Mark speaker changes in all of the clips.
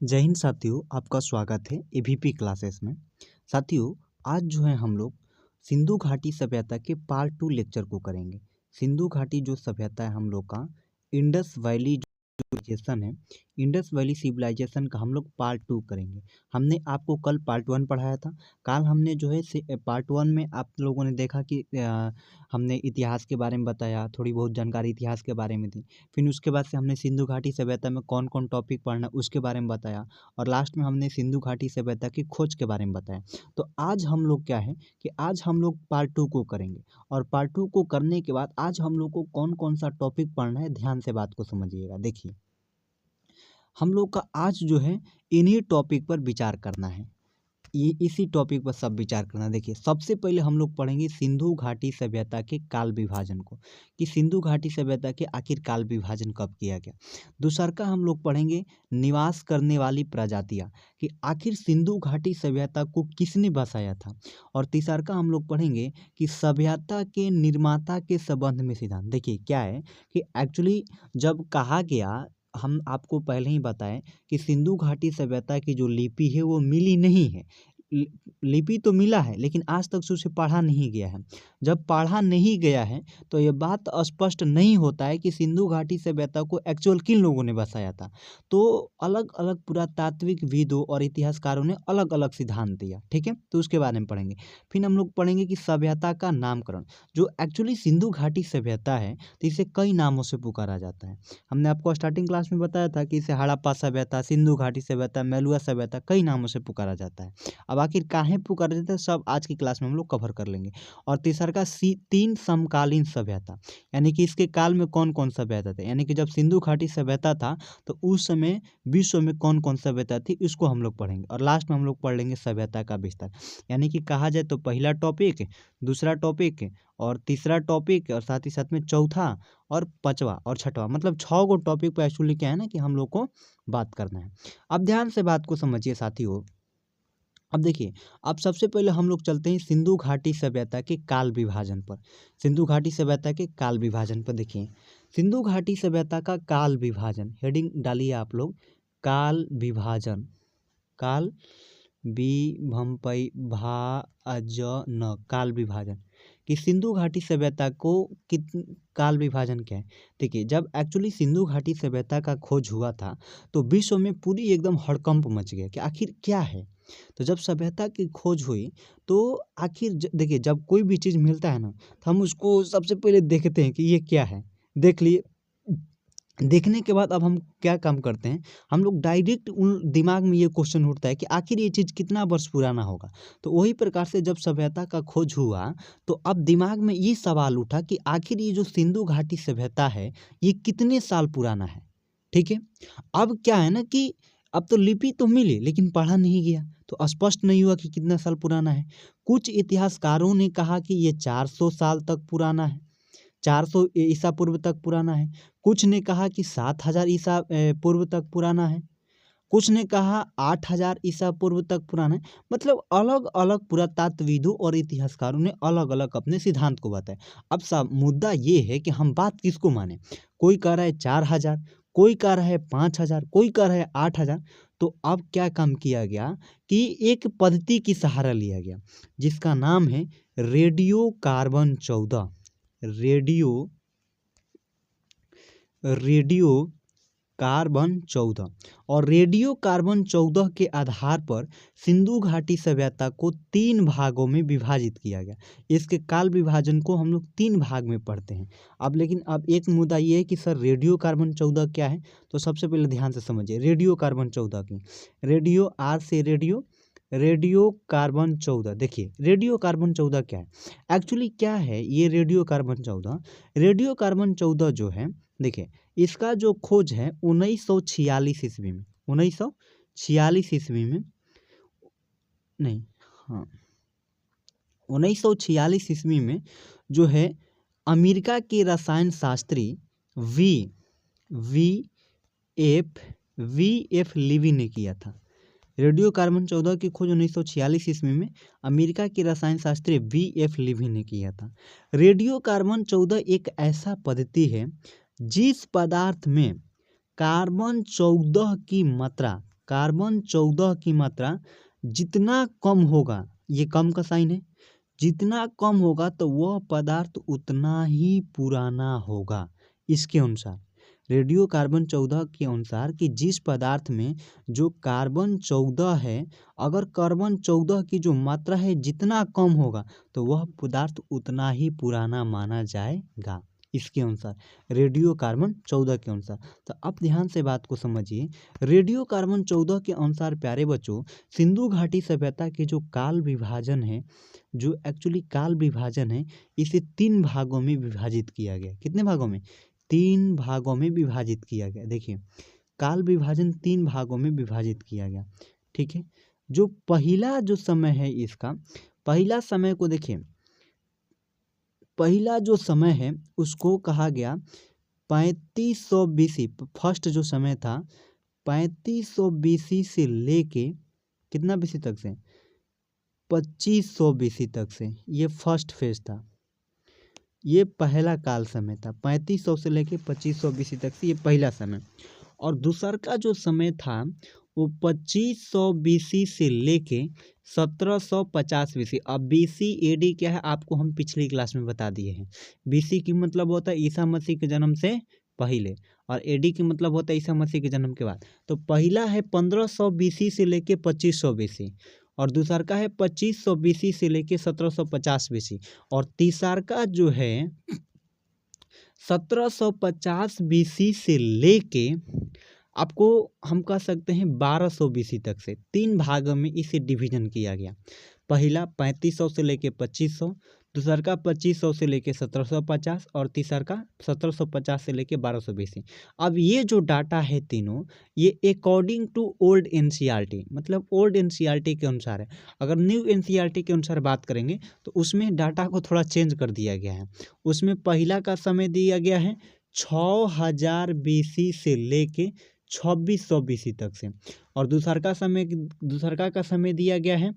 Speaker 1: जय हिंद साथियों, आपका स्वागत है एबीपी क्लासेस में। साथियों, आज जो है हम लोग सिंधु घाटी सभ्यता के पार्ट 2 लेक्चर को करेंगे। सिंधु घाटी जो सभ्यता है हम लोग का इंडस वैली सिविलाइजेशन है, इंडस वैली सिविलाइजेशन का हम लोग पार्ट 2 करेंगे। हमने आपको कल पार्ट 1 पढ़ाया था। कल हमने जो है पार्ट 1 में आप लोगों ने देखा कि हमने इतिहास के बारे में बताया, थोड़ी बहुत जानकारी इतिहास के बारे में दी। फिर उसके बाद से हमने सिंधु घाटी सभ्यता में कौन कौन टॉपिक पढ़ना उसके बारे में बताया, और लास्ट में हमने सिंधु घाटी सभ्यता की खोज के बारे में बताया। तो आज हम लोग क्या है कि आज हम लोग पार्ट 2 को करेंगे, और पार्ट 2 को करने के बाद आज हम लोग को कौन कौन सा टॉपिक पढ़ना है, ध्यान से बात को समझिएगा। देखिए, हम लोग का आज जो है इन्हीं टॉपिक पर विचार करना है, ये इसी टॉपिक पर सब विचार करना। देखिए, सबसे पहले हम लोग पढ़ेंगे सिंधु घाटी सभ्यता के काल विभाजन को, कि सिंधु घाटी सभ्यता के आखिर काल विभाजन कब किया गया। दूसर का हम लोग पढ़ेंगे निवास करने वाली प्रजातियां, कि आखिर सिंधु घाटी सभ्यता को किसने बसाया था। और तीसर का हम लोग पढ़ेंगे कि सभ्यता के निर्माता के संबंध में सिद्धांत। देखिए क्या है कि एक्चुअली जब कहा गया, हम आपको पहले ही बताएं कि सिंधु घाटी सभ्यता की जो लिपि है वो मिली नहीं है। लिपि तो मिला है, लेकिन आज तक से उसे पढ़ा नहीं गया है। जब पढ़ा नहीं गया है तो ये बात स्पष्ट नहीं होता है कि सिंधु घाटी सभ्यता को एक्चुअल किन लोगों ने बसाया था। तो अलग अलग पुरातात्विक विदों और इतिहासकारों ने अलग अलग सिद्धांत दिया, ठीक है। तो उसके बारे में पढ़ेंगे। फिर हम लोग पढ़ेंगे कि सभ्यता का नामकरण, जो एक्चुअली सिंधु घाटी सभ्यता है तो इसे कई नामों से पुकारा जाता है। हमने आपको स्टार्टिंग क्लास में बताया था कि इसे हड़प्पा सभ्यता, सिंधु घाटी सभ्यता, मेलुआ सभ्यता, कई नामों से पुकारा जाता है। अब आखिर काहे पुकारा जाता है, सब आज की क्लास में हम लोग कवर कर लेंगे। और तीसरा का तीन समकालीन सभ्यता, यानी कि इसके काल में कौन कौन सभ्यता थे, यानी कि जब सिंधु घाटी सभ्यता था तो उस समय विश्व में कौन कौन सभ्यता थी, इसको हम लोग पढ़ेंगे। और लास्ट में हम लोग पढ़ लेंगे सभ्यता का विस्तार, यानी कि कहा जाए तो पहला टॉपिक, दूसरा टॉपिक और तीसरा टॉपिक, और साथ ही साथ में चौथा और पांचवा और छठवां, मतलब 6 गो टॉपिक पे एक्चुअली क्या है ना कि हम लोग को बात करना है। अब ध्यान से बात को समझिए साथियों। अब देखिए, अब सबसे पहले हम लोग चलते हैं सिंधु घाटी सभ्यता के काल विभाजन पर। सिंधु घाटी सभ्यता के काल विभाजन पर देखिए, सिंधु घाटी सभ्यता का काल विभाजन, हेडिंग डालिए आप लोग, काल विभाजन, काल विभाजन, काल विभाजन, कि सिंधु घाटी सभ्यता को काल विभाजन क्या है। देखिए, जब एक्चुअली सिंधु घाटी सभ्यता का खोज हुआ था तो विश्व में पूरी एकदम हड़कंप मच गया कि आखिर क्या है। तो जब सभ्यता की खोज हुई तो आखिर देखिए, जब कोई भी चीज़ मिलता है ना तो हम उसको सबसे पहले देखते हैं कि ये क्या है। देख लिए, देखने के बाद अब हम क्या काम करते हैं, हम लोग डायरेक्ट उन दिमाग में ये क्वेश्चन उठता है कि आखिर ये चीज़ कितना वर्ष पुराना होगा। तो वही प्रकार से जब सभ्यता का खोज हुआ तो अब दिमाग में ये सवाल उठा कि आखिर ये जो सिंधु घाटी सभ्यता है ये कितने साल पुराना है, ठीक है। अब क्या है ना कि अब तो लिपि तो मिली लेकिन पढ़ा नहीं गया, तो स्पष्ट नहीं हुआ कि कितना साल पुराना है। कुछ इतिहासकारों ने कहा कि ये 400 साल तक पुराना है, 400 ईसा पूर्व तक पुराना है। कुछ ने कहा कि 7000 ईसा पूर्व तक पुराना है। कुछ ने कहा 8000 ईसा पूर्व तक पुराना है। मतलब अलग अलग पुरातत्वविदों और इतिहासकारों ने अलग अलग अपने सिद्धांत को बताया। अब सब मुद्दा ये है कि हम बात किसको माने। कोई कह रहा है 4000, कोई कह रहा है 5000, कोई कह रहा है 8000। तो अब क्या काम किया गया कि एक पद्धति की सहारा लिया गया जिसका नाम है रेडियो कार्बन 14, रेडियो कार्बन 14। और रेडियो कार्बन 14 के आधार पर सिंधु घाटी सभ्यता को 3 भागों में विभाजित किया गया। इसके काल विभाजन को हम लोग 3 भाग में पढ़ते हैं। अब लेकिन अब एक मुद्दा ये है कि सर रेडियो कार्बन 14 क्या है। तो सबसे पहले ध्यान से समझिए रेडियो कार्बन 14 की, रेडियो आर से रेडियो कार्बन 14। देखिए, रेडियो कार्बन 14 क्या है, एक्चुअली क्या है ये रेडियो कार्बन 14। रेडियो कार्बन 14 जो है, देखिए इसका जो खोज है 1946 ईस्वी में, 1946 ईस्वी में, नहीं हाँ 1946 ईस्वी में जो है अमेरिका के रसायन शास्त्री वी एफ लीवी ने किया था। रेडियो कार्बन 14 की खोज 1946 ईस्वी में अमेरिका के रसायन शास्त्री वी एफ लीवी ने किया था। रेडियो कार्बन 14 एक ऐसा पद्धति है जिस पदार्थ में कार्बन 14 की मात्रा कार्बन 14 की मात्रा जितना कम होगा, ये कम का साइन है, जितना कम होगा तो वह पदार्थ उतना ही पुराना होगा। इसके अनुसार रेडियो कार्बन 14 के अनुसार कि जिस पदार्थ में जो कार्बन 14 है, अगर कार्बन 14 की जो मात्रा है जितना कम होगा तो वह पदार्थ उतना ही पुराना माना जाएगा। इसके अनुसार रेडियो कार्बन 14 के अनुसार। तो अब ध्यान से बात को समझिए। रेडियो कार्बन 14 के अनुसार प्यारे बच्चों, सिंधु घाटी सभ्यता के जो काल विभाजन है, जो एक्चुअली काल विभाजन है, इसे 3 भागों में विभाजित किया गया। कितने भागों में? 3 भागों में विभाजित किया गया। देखिए, काल विभाजन 3 भागों में विभाजित किया गया। ठीक है, जो पहला जो समय है इसका, पहला समय को देखिए, पहला जो समय है उसको कहा गया 3500 BC। फर्स्ट जो समय था 3500 BC से लेके कितना BC तक से? 2500 BC तक से, ये फर्स्ट फेज था, ये पहला काल समय था। 3500 से लेके 2500 BC तक से ये पहला समय। और दूसर का जो समय था वो 2500 BC से लेके 1750 BC। अब BC AD क्या है आपको हम पिछली क्लास में बता दिए हैं। BC की मतलब होता है ईसा मसीह के जन्म से पहले, और AD की मतलब होता है ईसा मसीह के जन्म के बाद। तो पहला है 1500 BC से लेके 2500 BC, और दूसर का है 2500 BC से लेके 1750 BC, और तीसर का जो है 1750 BC से लेके आपको हम कह सकते हैं 1200 BC तक से 3 भागों में इसे डिवीजन किया गया। पहला 3500 से लेके 2500, दूसर का 2500 से लेके 1750, और तीसर का 1750 से लेके 1200 BC। अब ये जो डाटा है तीनों, ये अकॉर्डिंग टू ओल्ड NCERT, मतलब ओल्ड NCERT के अनुसार है। अगर न्यू NCERT के अनुसार बात करेंगे तो उसमें डाटा को थोड़ा चेंज कर दिया गया है। उसमें पहला का समय दिया गया है 6000 BC से लेके 2600 BC तक से, और दूसर का समय दिया गया है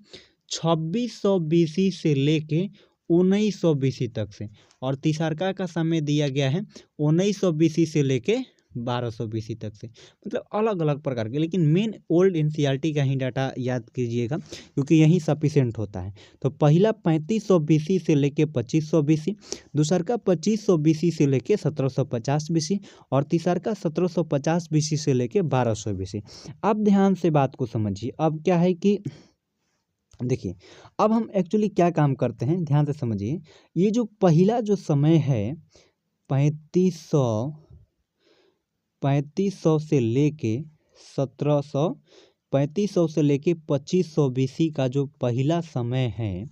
Speaker 1: 2600 BC से लेके 1900 BC तक से, और तीसरका का समय दिया गया है 1900 BC से लेके 1200 BC तक से। मतलब अलग अलग प्रकार के, लेकिन मेन ओल्ड NCERT का ही डाटा याद कीजिएगा क्योंकि यही सफिशिएंट होता है। तो पहला 3500 BC से लेके 2500 BC, दूसर का 2500 BC से लेके 1750 BC, और तीसर का 1750 BC से लेके 1200 BC। अब ध्यान से बात को समझिए। अब क्या है कि देखिए, अब हम एक्चुअली क्या काम करते हैं, ध्यान से समझिए। ये जो पहला जो समय है 3500 से लेके 1700, 3500 से लेके 2500 BC का जो पहला समय है,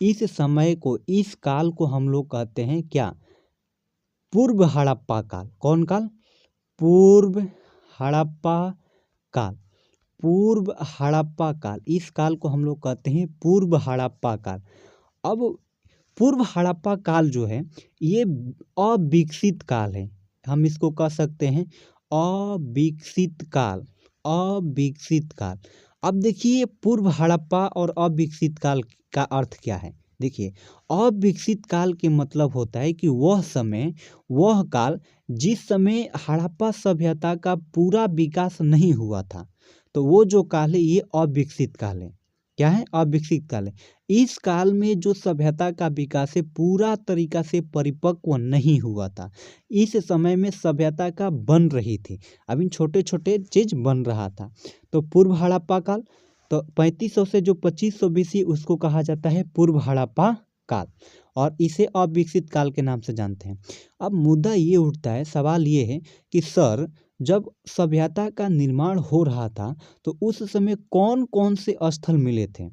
Speaker 1: इस समय को, इस काल को हम लोग कहते हैं क्या? पूर्व हड़प्पा काल। कौन काल? पूर्व हड़प्पा काल। पूर्व हड़प्पा काल, इस काल को हम लोग कहते हैं पूर्व हड़प्पा काल। अब पूर्व हड़प्पा काल जो है ये अविकसित काल है, हम इसको कह सकते हैं अविकसित काल। अविकसित काल। अब देखिए, पूर्व हड़प्पा और अविकसित काल का अर्थ क्या है? देखिए, अविकसित काल के मतलब होता है कि वह समय, वह काल जिस समय हड़प्पा सभ्यता का पूरा विकास नहीं हुआ था, तो वो जो काल है ये अविकसित काल है। क्या है? अविकसित काल है। इस काल में जो सभ्यता का विकास है पूरा तरीका से परिपक्व नहीं हुआ था। इस समय में सभ्यता का बन रही थी, अभी छोटे छोटे चीज बन रहा था। तो पूर्व हड़प्पा काल, तो 3500 से जो 2500 BC उसको कहा जाता है पूर्व हड़प्पा काल, और इसे अविकसित काल के नाम से जानते हैं। अब मुद्दा ये उठता है, सवाल ये है कि सर, जब सभ्यता का निर्माण हो रहा था तो उस समय कौन कौन से स्थल मिले थे?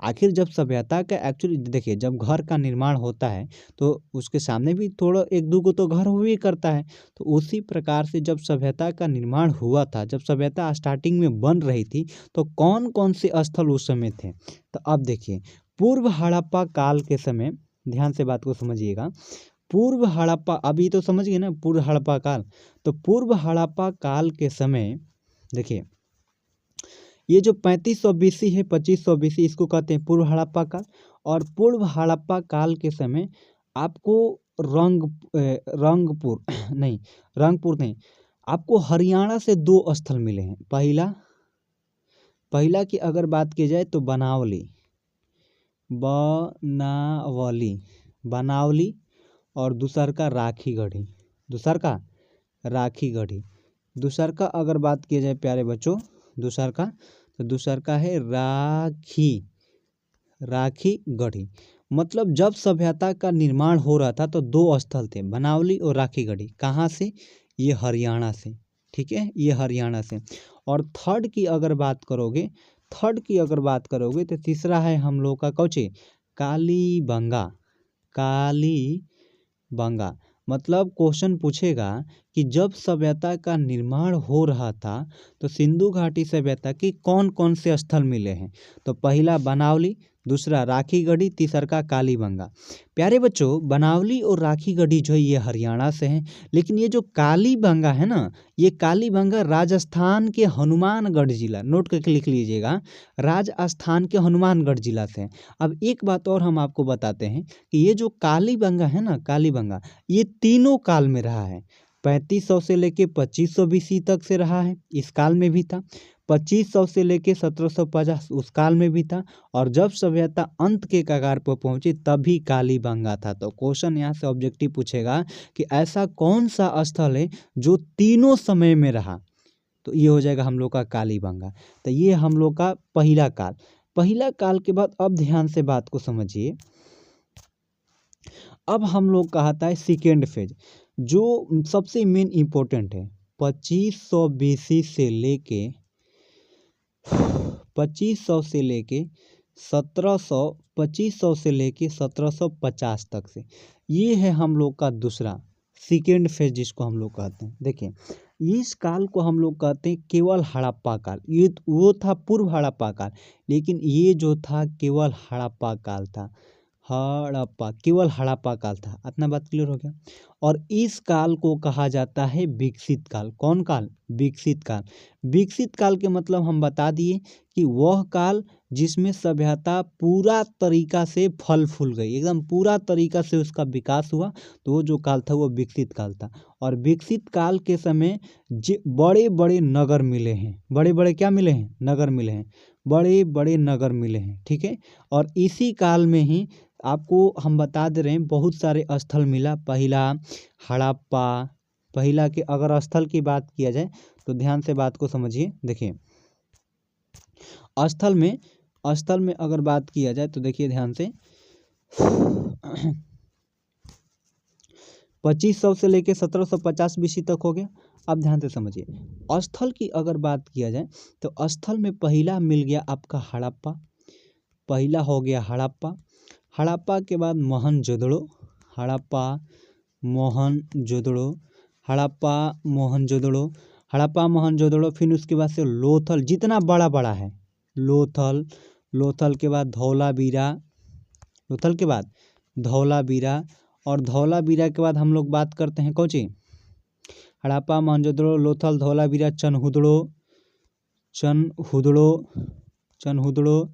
Speaker 1: आखिर जब सभ्यता का एक्चुअली देखिए, जब घर का निर्माण होता है तो उसके सामने भी थोड़ा एक दो को तो घर हुआ ही करता है। तो उसी प्रकार से जब सभ्यता का निर्माण हुआ था, जब सभ्यता स्टार्टिंग में बन रही थी, तो कौन कौन से स्थल उस समय थे? तो अब देखिए, पूर्व हड़प्पा काल के समय, ध्यान से बात को समझिएगा। पूर्व हड़प्पा, अभी तो समझ गए ना पूर्व हड़प्पा काल। तो पूर्व हड़प्पा काल के समय देखिए, ये जो 3500 BC है, 2500 BC, इसको कहते हैं पूर्व हड़प्पा काल। और पूर्व हड़प्पा काल के समय आपको रंगपुर नहीं, आपको हरियाणा से 2 स्थल मिले हैं। पहला पहला की अगर बात की जाए तो बनावली, बनावली, बनावली। और दूसर का राखी गढ़ी, दूसर का राखी गढ़ी। दूसर का अगर बात की जाए प्यारे बच्चों, दूसर का तो दूसर का है राखी, राखी गढ़ी। मतलब जब सभ्यता का निर्माण हो रहा था तो दो स्थल थे, बनावली और राखी गढ़ी। कहाँ से? ये हरियाणा से, ठीक है, ये हरियाणा से। और थर्ड की अगर बात करोगे, थर्ड की अगर बात करोगे तो तीसरा है हम लोग का कौचे, कालीबंगा, कालीबंगा। मतलब क्वेश्चन पूछेगा कि जब सभ्यता का निर्माण हो रहा था तो सिंधु घाटी सभ्यता की कौन कौन से स्थल मिले हैं, तो पहला बनावली, दूसरा राखी गढ़ी, तीसरा का कालीबंगा। प्यारे बच्चों, बनावली और राखी गढ़ी जो है ये हरियाणा से हैं, लेकिन ये जो कालीबंगा है ना, ये कालीबंगा राजस्थान के हनुमानगढ़ जिला, नोट करके लिख लीजिएगा, राजस्थान के हनुमानगढ़ जिला से हैं। अब एक बात और हम आपको बताते हैं कि ये जो कालीबंगा है ना, कालीबंगा, ये तीनों काल में रहा है। 3500 से लेके 2500 BC तक से रहा है, इस काल में भी था। 2500 से लेके 1750 उस काल में भी था। और जब सभ्यता अंत के कगार पर पहुंची तभी कालीबंगा था। तो क्वेश्चन यहाँ से ऑब्जेक्टिव पूछेगा कि ऐसा कौन सा स्थल है जो तीनों समय में रहा, तो ये हो जाएगा हम लोग का कालीबंगा। तो ये हम लोग का पहला काल। पहला काल के बाद अब ध्यान से बात को समझिए, अब हम लोग का आता है सेकेंड फेज, जो सबसे मेन इम्पोर्टेंट है। 2500 BC से लेके 2500 से लेके 1700, 2500 से लेके 1750 तक से, ये है हम लोग का दूसरा सेकेंड फेज जिसको हम लोग कहते हैं। देखिए, इस काल को हम लोग कहते हैं केवल हड़प्पा काल। ये वो था पूर्व हड़प्पा काल, लेकिन ये जो था केवल हड़प्पा काल था, हड़प्पा, केवल हड़प्पा काल था। इतना बात क्लियर हो गया। और इस काल को कहा जाता है विकसित काल। कौन काल? विकसित काल। विकसित काल के मतलब हम बता दिए कि वह काल जिसमें सभ्यता पूरा तरीका से फल फूल गई, एकदम पूरा तरीका से उसका विकास हुआ, तो वो जो काल था वो विकसित काल था। और विकसित काल के समय बड़े बड़े नगर मिले हैं, बड़े बड़े क्या मिले हैं? नगर मिले हैं, बड़े बड़े नगर मिले हैं, ठीक है। और इसी काल में ही आपको हम बता दे रहे हैं बहुत सारे स्थल मिला। पहला हड़प्पा, पहला के अगर स्थल की बात किया जाए तो ध्यान से बात को समझिए। देखिए, स्थल में अगर बात किया जाए तो देखिए ध्यान से 2500 से लेके 1750 BC तक हो गया। अब ध्यान से समझिए, स्थल की अगर बात किया जाए तो स्थल में पहला मिल गया आपका हड़प्पा, पहला हो गया हड़प्पा। हड़प्पा के बाद मोहनजोदड़ो, हड़प्पा मोहनजोदड़ो, हड़प्पा मोहनजोदड़ो, हड़प्पा मोहनजोदड़ो, फिर उसके बाद से लोथल, जितना बड़ा बड़ा है लोथल, लोथल के बाद धौलावीरा, लोथल के बाद धौलावीरा, और धौलावीरा के बाद हम लोग बात करते हैं कौन सी? हड़प्पा मोहनजोदड़ो, लोथल, धौलावीरा, चनहुदड़ो, चनहुदड़ो, चनहुदड़ो,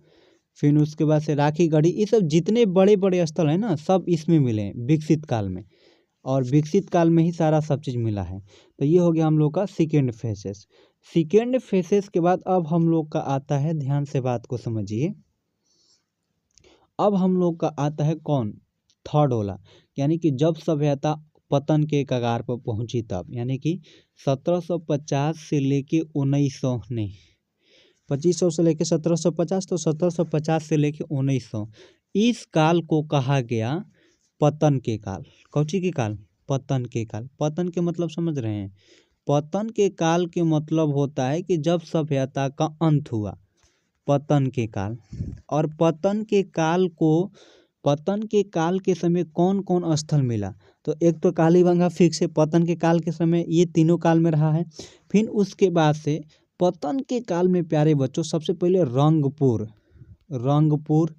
Speaker 1: फिर उसके बाद से राखी गढ़ी। ये सब जितने बड़े बड़े स्थल हैं ना, सब इसमें मिले हैं विकसित काल में, और विकसित काल में ही सारा सब चीज़ मिला है। तो ये हो गया हम लोग का सेकेंड फेसेस। सेकेंड फेसेस के बाद अब हम लोग का आता है, ध्यान से बात को समझिए, अब हम लोग का आता है कौन? थर्ड वाला, यानी कि जब सभ्यता पतन के कगार पर पहुंची तब, यानी कि 1750 से लेके 1900 नहीं, 2500 से लेके 1750, तो 1750 से लेके 1900, इस काल को कहा गया पतन के काल। कौची के काल? पतन के काल। पतन के मतलब समझ रहे हैं? पतन के काल के मतलब होता है कि जब सभ्यता का अंत हुआ, पतन के काल। और पतन के काल को, पतन के काल के समय कौन कौन स्थल मिला, तो एक तो कालीबंगा फिक्स है, पतन के काल के समय ये तीनों काल में रहा है। फिर उसके बाद से पतन के काल में प्यारे बच्चों सबसे पहले रंगपुर, रंगपुर,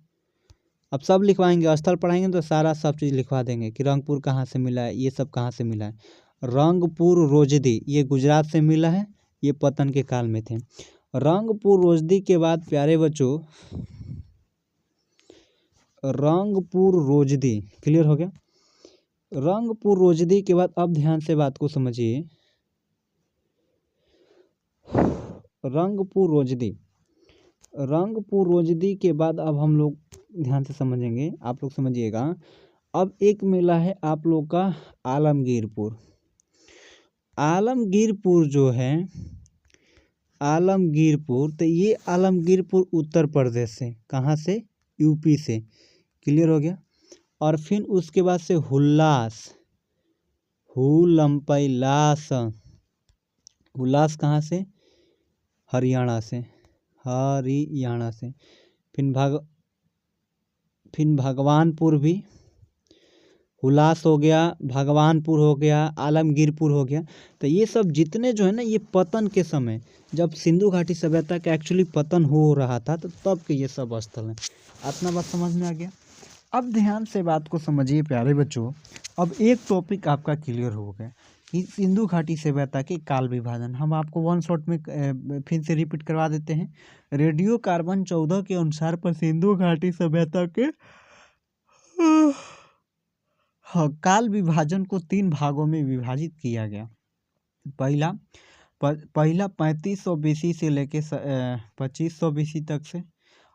Speaker 1: अब सब लिखवाएंगे, स्थल पढ़ाएंगे तो सारा सब चीज़ लिखवा देंगे कि रंगपुर कहाँ से मिला है, ये सब कहाँ से मिला है। रंगपुर रोजदी, ये गुजरात से मिला है, ये पतन के काल में थे। रंगपुर रोजदी के बाद प्यारे बच्चों, रंगपुर रोजदी क्लियर हो गया। रंगपुर रोजदी के बाद अब ध्यान से बात को समझिए, रंगपुर रोजदी, रंगपुर के बाद अब हम लोग ध्यान से समझेंगे, आप लोग समझिएगा। अब एक मेला है आप लोग का आलमगीरपुर। आलमगीरपुर जो है, आलमगीरपुर, तो ये आलमगीरपुर उत्तर प्रदेश से, कहाँ से? यूपी से। क्लियर हो गया। और फिर उसके बाद से हुल्लास, हुलम्पैलास, हुल्लास कहाँ से? हरियाणा से, हरियाणा से। फिर भगवानपुर भी, हुलास हो गया, भगवानपुर हो गया, आलमगीरपुर हो गया। तो ये सब जितने जो है ना, ये पतन के समय, जब सिंधु घाटी सभ्यता का एक्चुअली पतन हो रहा था, तो तब के ये सब स्थल हैं। अपना बात समझ में आ गया। अब ध्यान से बात को समझिए प्यारे बच्चों। अब एक टॉपिक आपका क्लियर हो गया कि सिंधु घाटी सभ्यता के काल विभाजन। हम आपको वन शॉट में फिर से रिपीट करवा देते हैं। रेडियो कार्बन 14 के अनुसार पर सिंधु घाटी सभ्यता के काल विभाजन को 3 भागों में विभाजित किया गया। पहला 3500 बीसी से लेके 2500 बीसी तक से,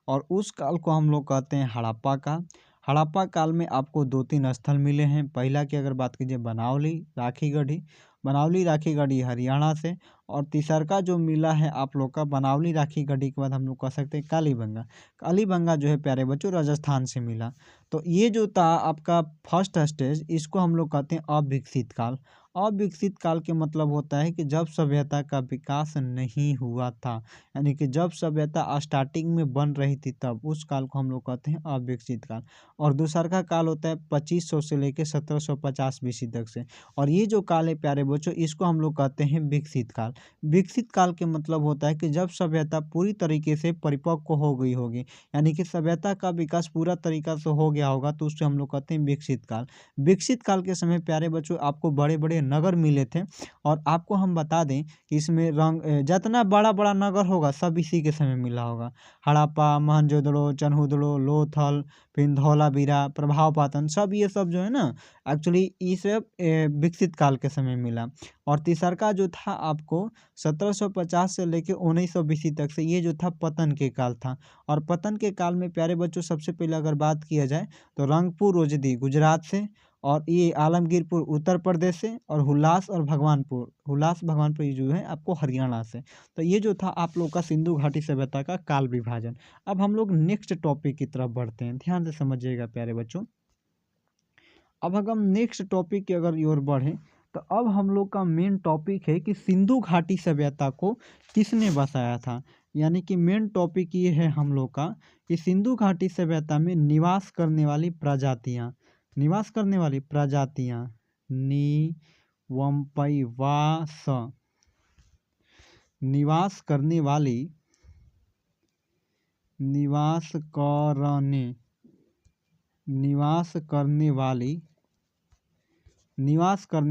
Speaker 1: और उस काल को हम लोग कहते हैं हड़प्पा काल। हड़प्पा काल में आपको 2-3 स्थल मिले हैं। पहला की अगर बात कीजिए, बनावली राखीगढ़ी, बनावली राखीगढ़ी हरियाणा से। और तीसरा जो मिला है आप लोग का बनावली राखीगढ़ी के बाद हम लोग कह सकते हैं कालीबंगा। कालीबंगा जो है प्यारे बच्चों राजस्थान से मिला। तो ये जो था आपका फर्स्ट स्टेज, इसको हम लोग कहते हैं अविकसित काल। अविकसित काल के मतलब होता है कि जब सभ्यता का विकास नहीं हुआ था, यानी कि जब सभ्यता स्टार्टिंग में बन रही थी, तब उस काल को हम लोग कहते हैं अविकसित काल। और दूसरा का काल होता है 2500 से लेकर 1750 बीसी तक से। और ये जो काल है प्यारे बच्चों, इसको हम लोग कहते हैं विकसित काल। विकसित काल के मतलब होता है कि जब सभ्यता पूरी तरीके से परिपक्व हो गई होगी, यानी कि सभ्यता का विकास पूरा तरीका से हो गया होगा, तो उससे हम लोग कहते हैं विकसित काल। विकसित काल के समय प्यारे बच्चों आपको बड़े बड़े नगर मिले थे। और आपको हम बता दें कि इसमें जितना बड़ा बड़ा नगर होगा सब इसी के समय मिला होगा। हड़प्पा, मोहनजोदड़ो, चनहुदड़ो, लोथल, फिर धौलावीरा, प्रभावपाटन, सब ये सब जो है ना, एक्चुअली इसे विकसित काल के समय मिला। और तीसरा जो था आपको 1750 से लेकर 1900 बीसी तक से, ये जो था पतन के काल था। और पतन के काल में प्यारे बच्चों सबसे पहले अगर बात किया जाए तो रंगपुर रोजदी गुजरात से, और ये आलमगीरपुर उत्तर प्रदेश से, और हुल्लास और भगवानपुर ये जो है आपको हरियाणा से। तो ये जो था आप लोग का सिंधु घाटी सभ्यता का काल विभाजन। अब हम लोग नेक्स्ट टॉपिक की तरफ बढ़ते हैं, ध्यान से समझिएगा प्यारे बच्चों। अब अगर हम नेक्स्ट टॉपिक की अगर ओर बढ़ें, तो अब हम लोग का मेन टॉपिक है कि सिंधु घाटी सभ्यता को किसने बसाया था। यानी कि मेन टॉपिक ये है हम लोग का कि सिंधु घाटी सभ्यता में निवास करने वाली प्रजातियाँ, निवास करने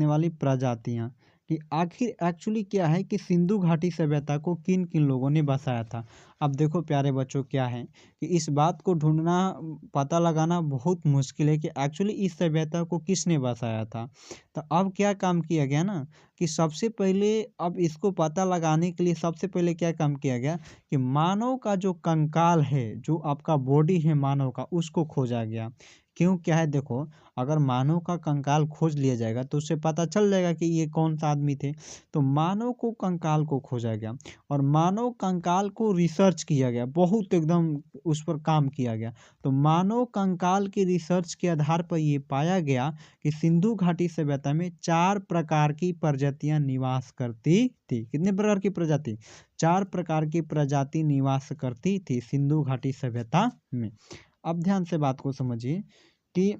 Speaker 1: वाली प्रजातियाँ, कि आखिर एक्चुअली क्या है कि सिंधु घाटी सभ्यता को किन किन लोगों ने बसाया था। अब देखो प्यारे बच्चों, क्या है कि इस बात को ढूंढना, पता लगाना बहुत मुश्किल है कि एक्चुअली इस सभ्यता को किसने बसाया था। तो अब क्या काम किया गया ना, कि सबसे पहले अब इसको पता लगाने के लिए सबसे पहले क्या काम किया गया कि मानव का जो कंकाल है, जो आपका बॉडी है मानव का, उसको खोजा गया। क्यों, क्या है देखो, अगर मानव का कंकाल खोज लिया जाएगा तो उससे पता चल जाएगा कि ये कौन सा आदमी थे। तो मानव को कंकाल को खोजा गया, और मानव कंकाल को रिसर्च किया गया, बहुत एकदम उस पर काम किया गया। तो मानव कंकाल की रिसर्च के आधार पर ये पाया गया कि सिंधु घाटी सभ्यता में 4 प्रकार की प्रजातियां निवास करती थी। कितने प्रकार की प्रजाति? 4 प्रकार की प्रजाति निवास करती थी सिंधु घाटी सभ्यता में। अब ध्यान से बात को समझिए कि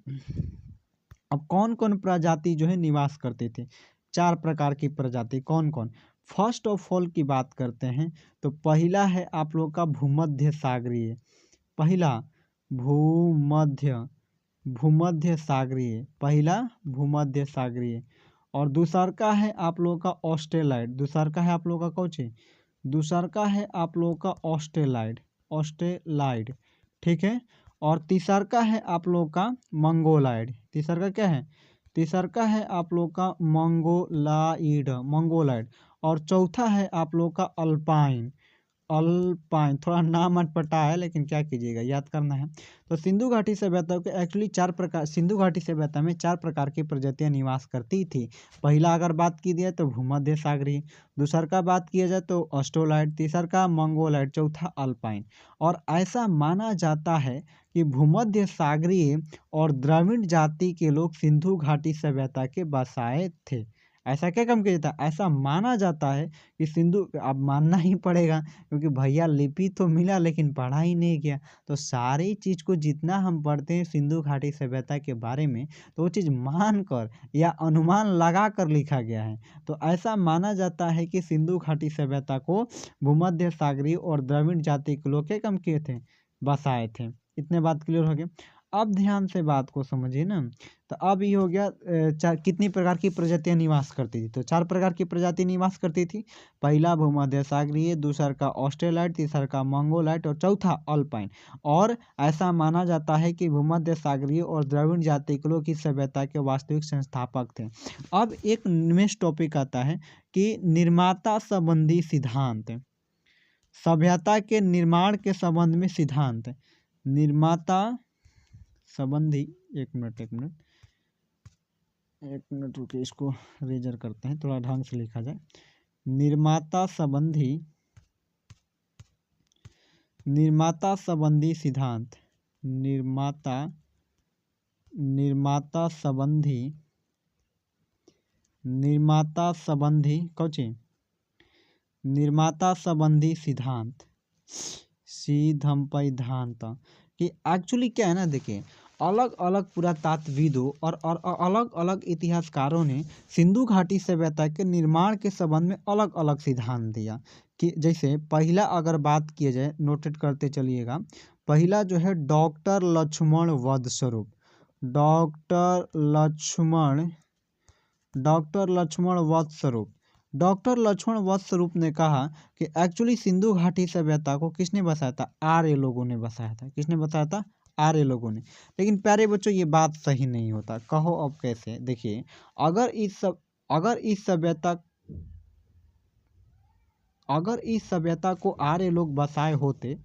Speaker 1: अब कौन कौन प्रजाति जो है निवास करते थे। 4 प्रकार की प्रजाति कौन कौन? फर्स्ट ऑफ ऑल की बात करते हैं तो पहला है आप लोग का भूमध्य सागरीय। पहला भूमध्य सागरीय। और दूसरा का है आप लोग का ऑस्ट्रेलाइड। दूसरा है आप लोग का कौन सी? दूसरा है आप लोग का ऑस्ट्रेलाइड, ठीक है। और तीसरा है आप लोग का मंगोलाइड। तीसरा क्या है? तीसरा है आप लोग का मंगोलाइड। और चौथा है आप लोग का अल्पाइन। अल्पाइन, थोड़ा नाम अटपटा है लेकिन क्या कीजिएगा, याद करना है। तो सिंधु घाटी सभ्यता के एक्चुअली 4 प्रकार, सिंधु घाटी सभ्यता में 4 प्रकार की प्रजातियां निवास करती थी। पहला अगर बात की जाए तो भूमध्य सागरीय, दूसर का बात किया जाए तो ऑस्ट्रोलाइट, तीसर का मंगोलाइट, चौथा अल्पाइन। और ऐसा माना जाता है कि भूमध्य सागरीय और द्रविड़ जाति के लोग सिंधु घाटी सभ्यता के बसाए थे। ऐसा क्या कम किया जाता है, ऐसा माना जाता है कि सिंधु, अब मानना ही पड़ेगा क्योंकि भैया लिपि तो मिला लेकिन पढ़ा ही नहीं गया। तो सारी चीज़ को जितना हम पढ़ते हैं सिंधु घाटी सभ्यता के बारे में, तो वो चीज़ मान कर या अनुमान लगा कर लिखा गया है। तो ऐसा माना जाता है कि सिंधु घाटी सभ्यता को भूमध्य सागरीय और द्रविड़ जाति के लोग क्या कम किए थे, बसाए थे। इतने बात क्लियर हो गए। अब ध्यान से बात को समझिए ना। तो अब ये हो गया कितनी प्रकार की प्रजातियां निवास करती थी, तो 4 प्रकार की प्रजाति निवास करती थी। पहला भूमध्य सागरीय, दूसर का ऑस्ट्रेलाइट, तीसर का मंगोलाइट और चौथा अल्पाइन। और ऐसा माना जाता है कि भूमध्य सागरीय और द्रविड़ जाति के लोग इस सभ्यता के वास्तविक संस्थापक थे। अब एक नेक्स्ट टॉपिक आता है कि निर्माता संबंधी सिद्धांत, सभ्यता के निर्माण के संबंध में सिद्धांत। निर्माता संबंधी, एक मिनट रुकिए, इसको रेजर करते हैं, थोड़ा ढंग से लिखा जाए। निर्माता संबंधी सिद्धांत, निर्माता संबंधी सिद्धांत कि एक्चुअली क्या है ना, देखिए अलग अलग पुरातत्वविदों और अलग अलग इतिहासकारों ने सिंधु घाटी सभ्यता के निर्माण के संबंध में अलग अलग सिद्धांत दिया। कि जैसे पहला अगर बात किया जाए, नोटेट करते चलिएगा, पहला जो है डॉक्टर लक्ष्मण वधस्वरूप, डॉक्टर लक्ष्मण वधस्वरूप ने कहा कि एक्चुअली सिंधु घाटी सभ्यता को किसने बसाया था, आर्य लोगों ने बसाया था। किसने बसाया था, आर्य लोगों ने। लेकिन प्यारे बच्चों ये बात सही नहीं होता। कहो अब कैसे, देखिए अगर इस सभ्यता को आर्य लोग बसाए होते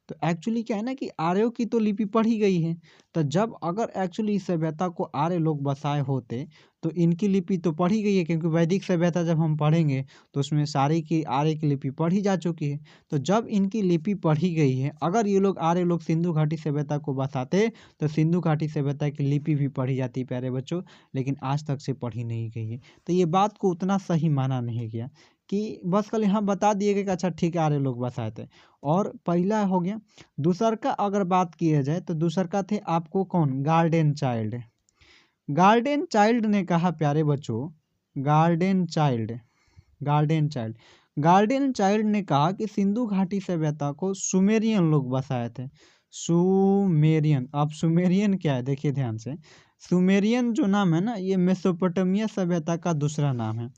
Speaker 1: तो एक्चुअली क्या है ना कि आर्यों की तो लिपि पढ़ी गई है। तो जब अगर एक्चुअली इस सभ्यता को आर्य लोग बसाए होते तो इनकी लिपि तो पढ़ी गई है, क्योंकि वैदिक सभ्यता जब हम पढ़ेंगे तो उसमें सारी की आर्य की लिपि पढ़ी जा चुकी है। तो जब इनकी लिपि पढ़ी गई है, अगर ये लोग आर्य लोग सिंधु घाटी सभ्यता को बसाते तो सिंधु घाटी सभ्यता की लिपि भी पढ़ी जाती प्यारे बच्चों, लेकिन आज तक से पढ़ी नहीं गई है। तो ये बात को उतना सही माना नहीं गया कि बस कल यहाँ बता दिए गए कि अच्छा ठीक है आर्य लोग बसाए थे। और पहला हो गया। दूसर का अगर बात किया जाए तो दूसर का थे आपको कौन, गार्डन चाइल्ड ने कहा प्यारे बच्चों, गार्डन चाइल्ड ने कहा कि सिंधु घाटी सभ्यता को सुमेरियन लोग बसाए थे। सुमेरियन, अब सुमेरियन क्या है देखिए ध्यान से। सुमेरियन जो नाम है ना, ये मेसोपोटामिया सभ्यता का दूसरा नाम है।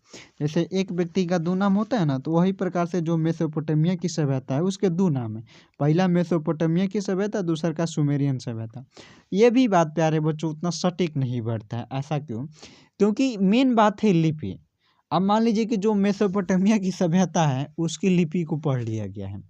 Speaker 1: जैसे एक व्यक्ति का दो नाम होता है ना, तो वही प्रकार से जो मेसोपोटामिया की सभ्यता है उसके दो नाम है। पहला मेसोपोटामिया की सभ्यता, दूसरा का सुमेरियन सभ्यता। ये भी बात प्यारे बच्चों उतना सटीक नहीं बैठता है। ऐसा क्यों, क्योंकि मेन बात है लिपि। अब मान लीजिए कि जो मेसोपोटामिया की सभ्यता है उसकी लिपि को पढ़ लिया गया है,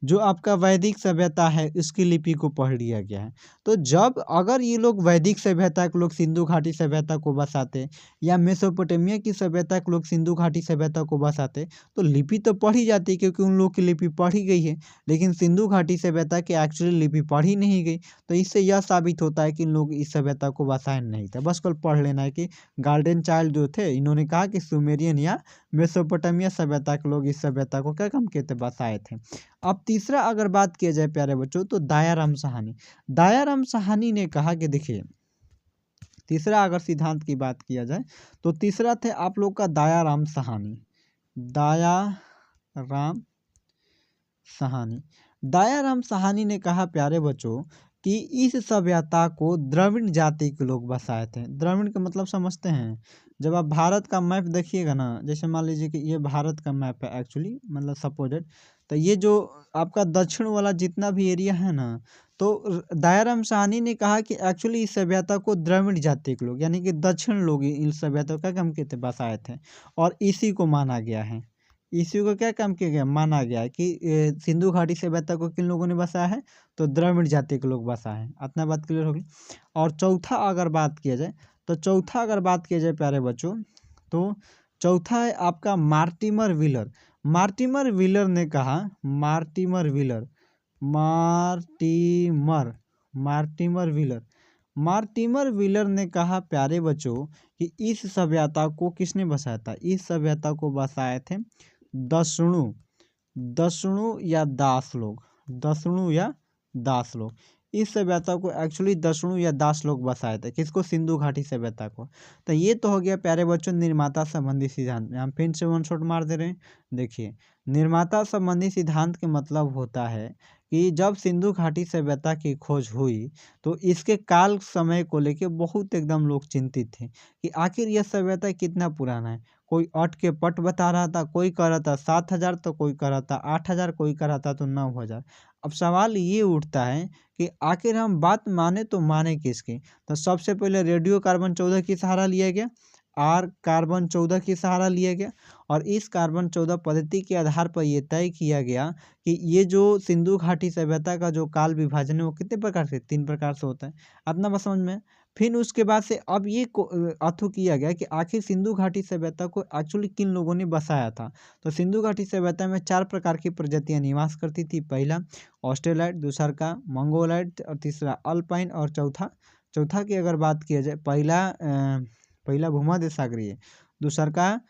Speaker 1: जो आपका वैदिक सभ्यता है उसकी लिपि को पढ़ लिया गया है। तो जब अगर ये लोग वैदिक सभ्यता के लोग सिंधु घाटी सभ्यता को बसाते या मेसोपोटामिया की सभ्यता के लोग सिंधु घाटी सभ्यता को बसाते तो लिपि तो पढ़ी जाती, क्योंकि उन लोग की लिपि पढ़ी गई है। लेकिन सिंधु घाटी सभ्यता की एक्चुअली लिपि पढ़ी नहीं गई, तो इससे यह साबित होता है कि इन लोग इस सभ्यता को बसाए नहीं था। बस कल पढ़ लेना है कि गार्डन चाइल्ड जो थे इन्होंने कहा कि सुमेरियन या मेसोपोटामिया सभ्यता के लोग इस सभ्यता को क्या कम किए थे, बसाए थे। अब तीसरा अगर बात किया जाए प्यारे बच्चों तो दयाराम साहनी ने कहा कि देखिए, तीसरा अगर सिद्धांत की बात किया जाए तो तीसरा थे आप लोग का दयाराम साहनी ने कहा प्यारे बच्चों कि इस सभ्यता को द्रविड़ जाति के लोग बसाए थे। द्रविड़ का मतलब समझते हैं, जब आप भारत का मैप देखिएगा ना, जैसे मान लीजिए कि ये भारत का मैप है एक्चुअली, मतलब सपोजेड, तो ये जो आपका दक्षिण वाला जितना भी एरिया है ना, तो दयाराम साहनी ने कहा कि एक्चुअली इस सभ्यता को द्रविड़ जाति के लोग यानी कि दक्षिण लोग इस सभ्यता का कम किए थे, बसाए थे। और इसी को माना गया है, इसी को क्या काम किया गया, माना गया कि सिंधु घाटी सभ्यता को किन लोगों ने बसाया है, तो द्रविड़ जाति के लोग बसाए हैं। इतना बात क्लियर होगी। और चौथा अगर बात किया जाए प्यारे बच्चों, तो चौथा है आपका मार्टिमर व्हीलर। मार्टिमर व्हीलर ने कहा, मार्टिमर व्हीलर ने कहा प्यारे बच्चों कि इस सभ्यता को किसने बसाया था, इस सभ्यता को बसाए थे दसणु या दास लोग। इस सभ्यता को एक्चुअली दसणु या दास लोग बसाए थे। किसको, सिंधु घाटी सभ्यता को। तो ये तो हो गया प्यारे बच्चों निर्माता संबंधी सिद्धांत। हम फिर से वन शॉट मार दे रहे हैं। देखिए, निर्माता संबंधी सिद्धांत के मतलब होता है कि जब सिंधु घाटी सभ्यता की खोज हुई तो इसके काल समय को लेके बहुत एकदम लोग चिंतित थे कि आखिर यह सभ्यता कितना पुराना है। कोई अट के पट बता रहा था, कोई कह रहा था 7,000, तो कोई कह रहा था 8,000, कोई कह रहा था तो 9,000। अब सवाल ये उठता है कि आखिर हम बात माने तो माने किसकी। तो सबसे पहले रेडियो कार्बन 14 की सहारा लिया गया, कार्बन 14 की सहारा लिया गया, और इस कार्बन 14 पद्धति के आधार पर यह तय किया गया कि ये जो सिंधु घाटी सभ्यता का जो काल विभाजन है वो कितने प्रकार से, 3 प्रकार से होता है। अपना बस समझ में। फिर उसके बाद से अब ये अथु किया गया कि आखिर सिंधु घाटी सभ्यता को एक्चुअली किन लोगों ने बसाया था। तो सिंधु घाटी सभ्यता में 4 प्रकार की प्रजातियां निवास करती थी। पहला ऑस्ट्रेलाइट, दूसरा का मंगोलाइट, और तीसरा अल्पाइन, और चौथा की अगर बात किया जाए, पहला भूमध्य सागरीय, दूसरा का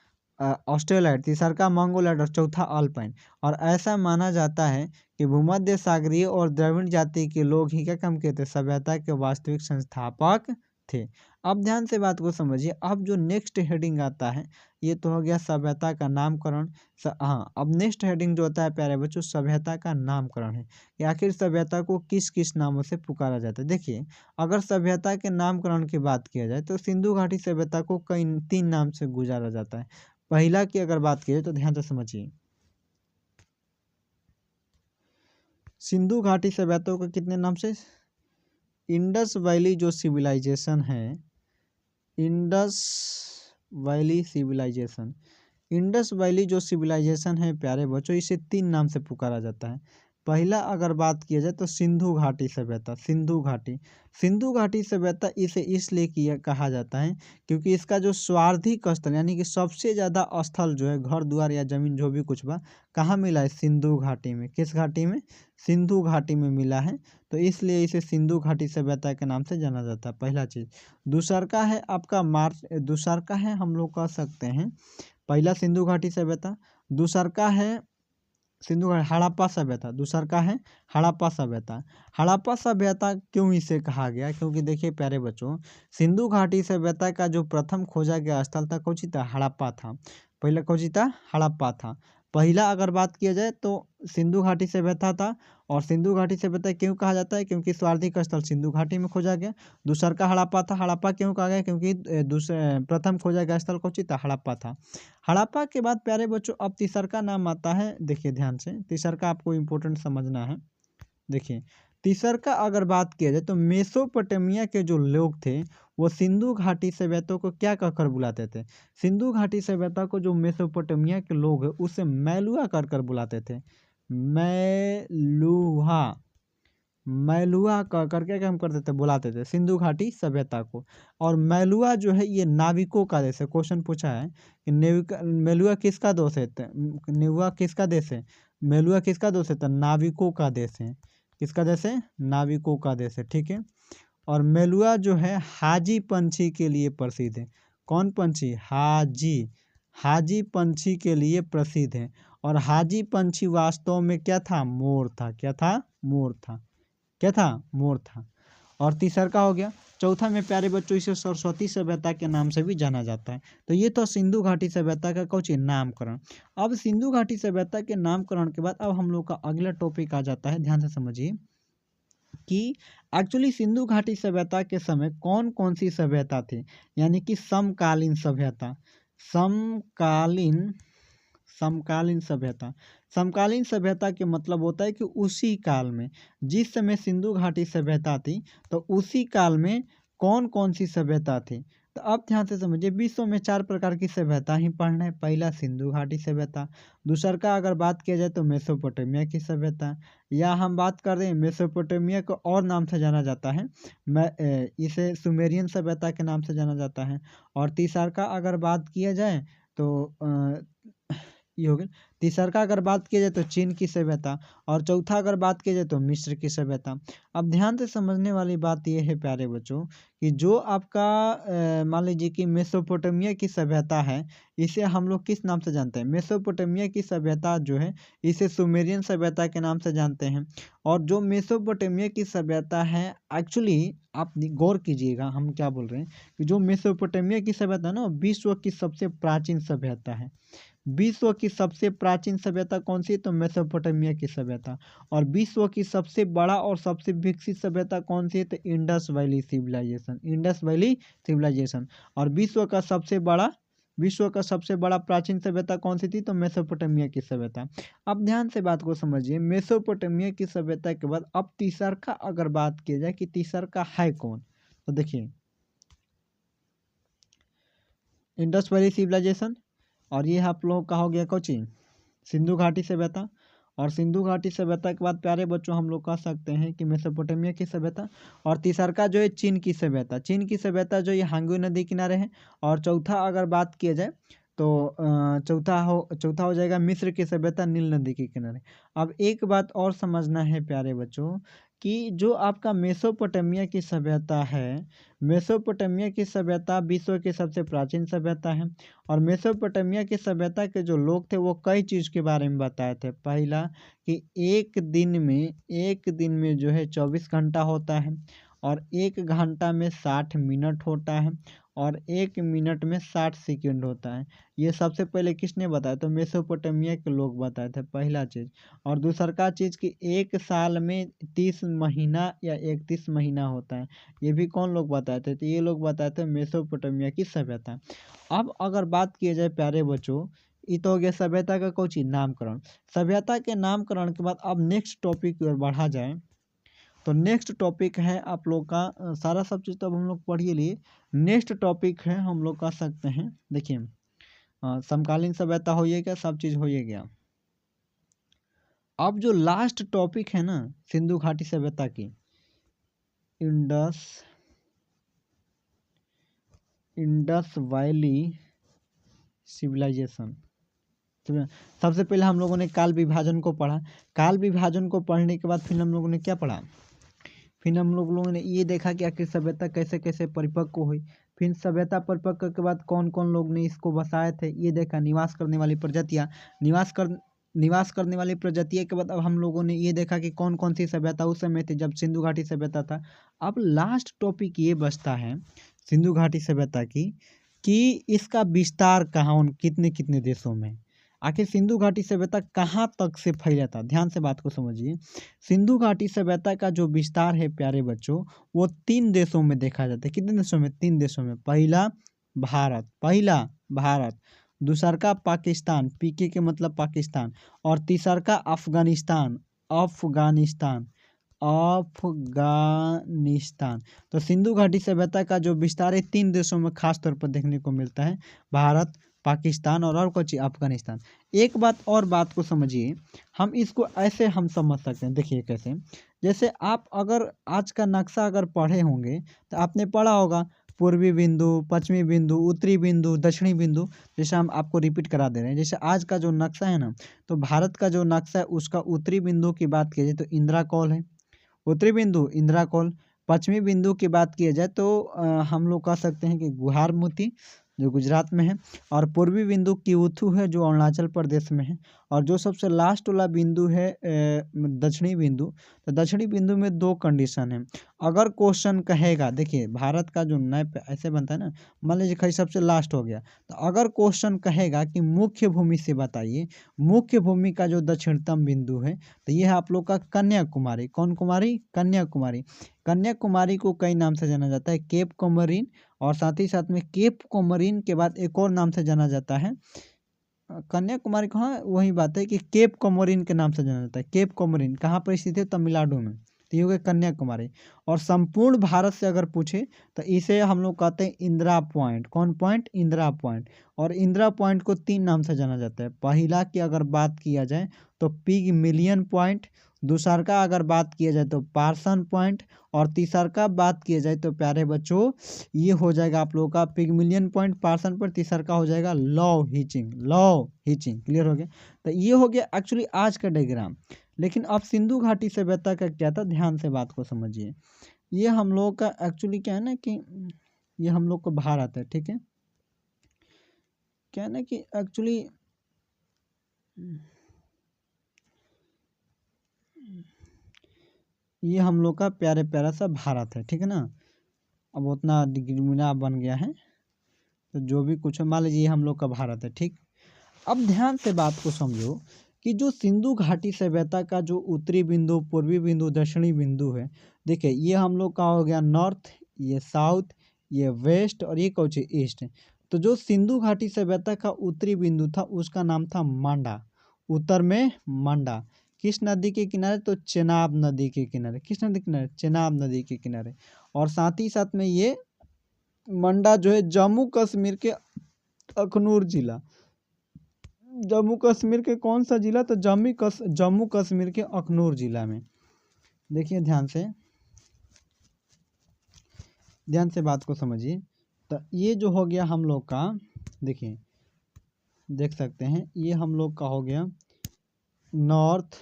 Speaker 1: ऑस्ट्रेलाइट, तीसरा का मंगोलाइट, और चौथा अल्पाइन। और ऐसा माना जाता है कि भूमध्य सागरीय और द्रविड़ जाति के लोग ही क्या काम किए थे, सभ्यता के वास्तविक संस्थापक थे। अब ध्यान से बात को समझिए। अब जो नेक्स्ट हेडिंग आता है, ये तो हो गया सभ्यता का नामकरण। हाँ, अब नेक्स्ट हेडिंग जो होता है प्यारे बच्चों, सभ्यता का नामकरण है कि आखिर सभ्यता को किस किस नामों से पुकारा जाता है। देखिए, अगर सभ्यता के नामकरण की बात किया जाए तो सिंधु घाटी सभ्यता को कई 3 नाम से गुजारा जाता है। पहला की अगर बात की जाए तो ध्यान से समझिए, सिंधु घाटी सभ्यता को कितने नाम से, इंडस वैली जो सिविलाइजेशन है, इंडस वैली जो सिविलाइजेशन है प्यारे बच्चों, इसे 3 नाम से पुकारा जाता है। पहला अगर बात किया जाए तो सिंधु घाटी सभ्यता। सिंधु घाटी सभ्यता इसे इसलिए कहा जाता है क्योंकि इसका जो स्वार्थिक स्थल यानी कि सबसे ज़्यादा स्थल जो है, घर द्वार या जमीन जो भी कुछ बा, कहाँ मिला है, सिंधु घाटी में। किस घाटी में, सिंधु घाटी में मिला है। तो इसलिए इसे सिंधु घाटी सभ्यता के नाम से जाना जाता है, पहला चीज़। दूसरा का है आपका दूसरा का है, हम लोग कह सकते हैं, पहला सिंधु घाटी सभ्यता, दूसरा का है सिंधु हड़प्पा सभ्यता, दूसरा का है हड़प्पा सभ्यता। हड़प्पा सभ्यता क्यों इसे कहा गया, क्योंकि देखिए प्यारे बच्चों, सिंधु घाटी सभ्यता का जो प्रथम खोजा गया स्थल था कौन सी था, हड़प्पा था। पहला कौन सी था, हड़प्पा था। पहला अगर बात किया जाए तो सिंधु घाटी सभ्यता था। और सिंधु घाटी सभ्यता क्यों कहा जाता है, क्योंकि स्वार्थिक स्थल सिंधु घाटी में खोजा गया। दूसरा का हड़प्पा था। हड़प्पा क्यों कहा गया, क्योंकि प्रथम खोजा गया स्थल कौन सी था, हड़प्पा था। हड़प्पा के बाद प्यारे बच्चों अब तीसरा का नाम आता है। देखिए ध्यान से, तीसरा का आपको इम्पोर्टेंट समझना है। देखिए, तीसरा का अगर बात किया जाए तो मेसोपोटामिया के जो लोग थे वो सिंधु घाटी सभ्यता को क्या कहकर बुलाते थे, सिंधु घाटी सभ्यता को जो मेसोपोटामिया के लोग हैं उसे मैलुआ कहकर बुलाते थे। मैलुआ कहकर क्या काम करते थे, बुलाते थे सिंधु घाटी सभ्यता को। और मैलुआ जो है ये नाविकों का देश है। क्वेश्चन पूछा है कि मैलुआ किसका दोष है, मैलुआ किसका देश है, मैलुआ किसका दोष है, तो नाविकों का देश है। किसका देश है, नाविकों का देश है, ठीक है। और मैलुआ जो है हाजी पंछी के लिए प्रसिद्ध है। कौन पंछी, हाजी पंछी के लिए प्रसिद्ध है। और हाजी पंछी वास्तव में क्या था, मोर था। क्या था, मोर था। क्या था, मोर था। और तीसरा का हो गया। चौथा में प्यारे बच्चों इसे सरस्वती सभ्यता के नाम से भी जाना जाता है। तो ये तो सिंधु घाटी सभ्यता का कुछ नामकरण। अब सिंधु घाटी सभ्यता के नामकरण के बाद अब हम लोग का अगला टॉपिक आ जाता है। ध्यान से समझिए कि एक्चुअली सिंधु घाटी सभ्यता के समय कौन कौन सी सभ्यता थी, यानी कि समकालीन सभ्यता। समकालीन सभ्यता के मतलब होता है कि उसी काल में, जिस समय सिंधु घाटी सभ्यता थी तो उसी काल में कौन कौन सी सभ्यता थी।
Speaker 2: तो अब ध्यान से समझिए, विश्व में 4 प्रकार की सभ्यता ही पढ़ना है। पहला सिंधु घाटी सभ्यता, दूसर का अगर बात किया जाए तो मेसोपोटामिया की सभ्यता, या हम बात कर रहे हैं मेसोपोटामिया को और नाम से जाना जाता है, इसे सुमेरियन सभ्यता के नाम से जाना जाता है। और तीसर का अगर बात किया जाए तो ये हो गया। तीसर का अगर बात किया जाए तो चीन की सभ्यता, और चौथा अगर बात किया जाए तो मिस्र की सभ्यता। अब ध्यान से समझने वाली बात यह है प्यारे बच्चों कि जो आपका मान लीजिए कि मेसोपोटामिया की सभ्यता है, इसे हम लोग किस नाम से जानते हैं? मेसोपोटामिया की सभ्यता जो है इसे सुमेरियन सभ्यता के नाम से जानते हैं। और जो मेसोपोटामिया की सभ्यता है, एक्चुअली आप गौर कीजिएगा हम क्या बोल रहे हैं कि जो मेसोपोटामिया की सभ्यता है ना, विश्व की सबसे प्राचीन सभ्यता है। विश्व की सबसे प्राचीन सभ्यता कौन सी है? तो मेसोपोटामिया की सभ्यता। और विश्व की सबसे बड़ा और सबसे विकसित सभ्यता कौन सी है? तो Indus valley civilization, Indus valley civilization. और विश्व का सबसे बड़ा प्राचीन सभ्यता कौन सी थी? तो मेसोपोटामिया की सभ्यता। अब ध्यान से बात को समझिए, मेसोपोटामिया की सभ्यता के बाद अब तीसर का अगर बात की जाए कि तीसर का है कौन, तो देखिए इंडस वैली सिविलाइजेशन, और ये आप लोगों का हो गया कोची सिंधु घाटी सभ्यता। और सिंधु घाटी सभ्यता के बाद प्यारे बच्चों हम लोग कह सकते हैं कि मेसोपोटामिया की सभ्यता। और तीसर का जो है चीन की सभ्यता, चीन की सभ्यता जो ये हांगू नदी किनारे है। और चौथा अगर बात किया जाए तो चौथा हो जाएगा मिस्र की सभ्यता, नील नदी के किनारे। अब एक बात और समझना है प्यारे बच्चों कि जो आपका मेसोपोटामिया की सभ्यता है, मेसोपोटामिया की सभ्यता विश्व की सबसे प्राचीन सभ्यता है। और मेसोपोटामिया की सभ्यता के जो लोग थे वो कई चीज़ के बारे में बताए थे। पहला कि एक दिन में जो है 24 घंटा होता है, और 1 घंटा में 60 मिनट होता है, और 1 मिनट में 60 सेकंड होता है। ये सबसे पहले किसने बताया? तो मेसोपोटामिया के लोग बताए थे, पहला चीज़। और दूसरा चीज़ कि 1 साल में 30 महीना या 31 महीना होता है, ये भी कौन लोग बताए थे? तो ये लोग बताए थे मेसोपोटामिया की सभ्यता। अब अगर बात किया जाए प्यारे बच्चों, ये तो हो गया सभ्यता का कौन चीज नामकरण। सभ्यता के नामकरण के बाद अब नेक्स्ट टॉपिक की ओर बढ़ा जाए तो नेक्स्ट टॉपिक है आप लोग का सारा सब चीज़ तो अब हम लोग पढ़ ही लिए। नेक्स्ट टॉपिक है हम लोग कह सकते हैं, देखिए समकालीन सभ्यता हो गया, सब चीज़ हो गया। अब जो लास्ट टॉपिक है ना सिंधु घाटी सभ्यता की, इंडस वैली सिविलाइजेशन। सबसे पहले हम लोगों ने काल विभाजन को पढ़ा। काल विभाजन को पढ़ने के बाद फिर हम लोगों ने क्या पढ़ा? फिर हम लोगों ने ये देखा कि आखिर सभ्यता कैसे कैसे परिपक्व हुई। फिर सभ्यता परिपक्व के बाद कौन कौन लोग ने इसको बसाए थे ये देखा। निवास करने वाली प्रजातियाँ, निवास करने वाली प्रजातियों के बाद अब हम लोगों ने ये देखा कि कौन कौन सी सभ्यता उस समय थी जब सिंधु घाटी सभ्यता था। अब लास्ट टॉपिक ये बचता है सिंधु घाटी सभ्यता की कि इसका विस्तार कहाँ, उन कितने कितने देशों में, आखिर सिंधु घाटी सभ्यता कहाँ तक से फैला था। ध्यान से बात को समझिए, सिंधु घाटी सभ्यता का जो विस्तार है प्यारे बच्चों वो 3 देशों में देखा जाता है। कितने देशों में? 3 देशों में। पहला भारत, दूसर का पाकिस्तान, पीके के मतलब पाकिस्तान, और तीसर का अफगानिस्तान। तो सिंधु घाटी सभ्यता का जो विस्तार है 3 देशों में खास तौर पर देखने को मिलता है, भारत, पाकिस्तान और कुछ अफगानिस्तान। एक बात को समझिए, हम इसको ऐसे हम समझ सकते हैं, देखिए कैसे। जैसे आप अगर आज का नक्शा अगर पढ़े होंगे तो आपने पढ़ा होगा पूर्वी बिंदु, पश्चिमी बिंदु, उत्तरी बिंदु, दक्षिणी बिंदु। जैसे हम आपको रिपीट करा दे रहे हैं, जैसे आज का जो नक्शा है ना, तो भारत का जो नक्शा है उसका उत्तरी बिंदु की बात की जाए तो इंदिरा कॉल है, उत्तरी बिंदु इंदिरा कॉल। पश्चिमी बिंदु की बात किया जाए तो हम लोग कह सकते हैं कि गुहार मोती जो गुजरात में है, और पूर्वी बिंदु किऊथु है जो अरुणाचल प्रदेश में है, और जो सबसे लास्ट वाला बिंदु है दक्षिणी बिंदु। तो दक्षिणी बिंदु में 2 कंडीशन है। अगर क्वेश्चन कहेगा, देखिए भारत का जो मैप ऐसे बनता है ना, मान लीजिए कहीं सबसे लास्ट हो गया, तो अगर क्वेश्चन कहेगा कि मुख्य भूमि से बताइए, मुख्य भूमि का जो दक्षिणतम बिंदु है, तो ये है आप लोग का कन्याकुमारी। कौन कुमारी? कन्याकुमारी। कन्याकुमारी को कई नाम से जाना जाता है, केप कोमोरिन, और साथ ही साथ में केप कोमोरिन के बाद एक और नाम से जाना जाता है कन्याकुमारी को। हाँ, वही बात है कि केप कोमोरिन के नाम से जाना जाता है। केप कोमोरिन कहाँ पर स्थित है? तमिलनाडु में। तो ये हो गया कन्याकुमारी। और संपूर्ण भारत से अगर पूछे तो इसे हम लोग कहते हैं इंदिरा पॉइंट। कौन पॉइंट? इंदिरा पॉइंट। और इंदिरा पॉइंट को 3 नाम से जाना जाता है। पहला की अगर बात किया जाए तो पिगमिलियन पॉइंट, दूसर का अगर बात किया जाए तो पार्सन पॉइंट, और तीसर का बात किया जाए तो प्यारे बच्चों ये हो जाएगा आप लोगों का पिगमिलियन पॉइंट, पार्सन पॉइंट, तीसर का हो जाएगा लौ हीचिंग। लौ हीचिंग क्लियर हो गया। तो ये हो गया एक्चुअली आज का डायग्राम। लेकिन अब सिंधु घाटी सभ्यता का क्या था, ध्यान से बात को समझिए। ये हम लोग का एक्चुअली क्या है ना कि ये हम लोग को भारत है, ठीक है। क्या है ना कि एक्चुअली ये हम लोग का प्यारे प्यारा सा भारत है, ठीक है ना। अब उतना डिग्रीमिना बन गया है तो जो भी कुछ है मान लीजिए हम लोग का भारत है, ठीक। अब ध्यान से बात को समझो कि जो सिंधु घाटी सभ्यता का जो उत्तरी बिंदु, पूर्वी बिंदु, दक्षिणी बिंदु है, देखिए ये हम लोग का हो गया नॉर्थ, ये साउथ, ये वेस्ट और ये कौन सी ईस्ट। तो जो सिंधु घाटी सभ्यता का उत्तरी बिंदु था उसका नाम था मांडा, उत्तर में मांडा। किस नदी के किनारे? तो चेनाब नदी के किनारे। किस नदी के किनारे? चेनाब नदी के किनारे। और साथ ही साथ में ये मंडा जो है जम्मू कश्मीर के अखनूर जिला, जम्मू कश्मीर के कौन सा जिला? तो जम्मू कश्मीर के अखनूर जिला में। देखिए ध्यान से बात को समझिए। तो ये जो हो गया हम लोग का, देखिए देख सकते हैं ये हम लोग का हो गया नॉर्थ,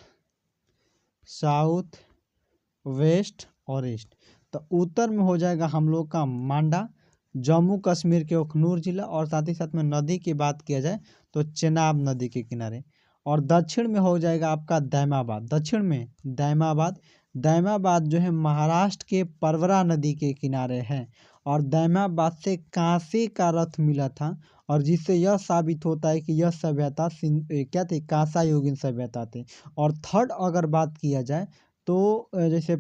Speaker 2: साउथ, वेस्ट और ईस्ट। तो उत्तर में हो जाएगा हम लोग का मांडा, जम्मू कश्मीर के अखनूर जिला, और साथ ही साथ में नदी की बात किया जाए तो चेनाब नदी के किनारे। और दक्षिण में हो जाएगा आपका दैमाबाद। दक्षिण में दैमाबाद जो है महाराष्ट्र के परवरा नदी के किनारे है। और दैमाबाद से कांसे का रथ मिला था, और जिससे यह साबित होता है कि यह सभ्यता क्या थी? कांसा युगीन सभ्यता थी। और थर्ड अगर बात किया जाए तो जैसे